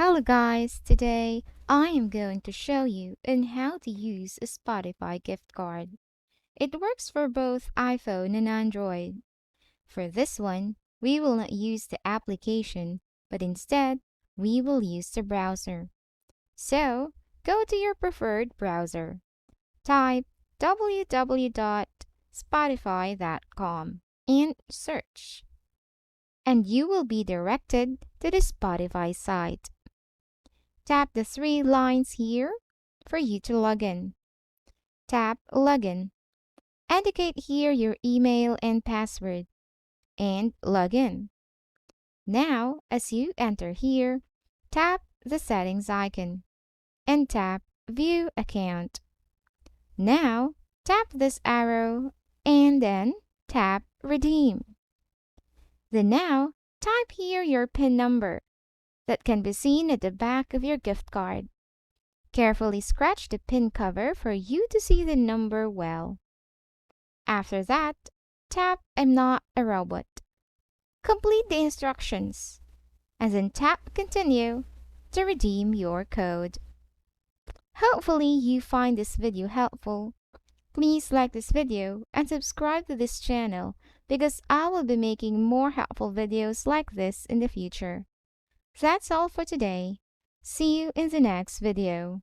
Hello guys, today I am going to show you on how to use a Spotify gift card. It works for both iPhone and Android. For this one, we will not use the application, but instead, we will use the browser. So, go to your preferred browser. Type www.spotify.com and search. And you will be directed to the Spotify site. Tap the three lines here for you to log in. Tap Login. Indicate here your email and password and log in. Now, as you enter here, tap the settings icon and tap View Account. Now, tap this arrow and then tap Redeem. Then now, type here your PIN number that can be seen at the back of your gift card. Carefully scratch the pin cover for you to see the number well. After that, tap I'm not a robot. Complete the instructions, and then tap Continue to redeem your code. Hopefully you find this video helpful. Please like this video and subscribe to this channel because I will be making more helpful videos like this in the future. That's all for today. See you in the next video.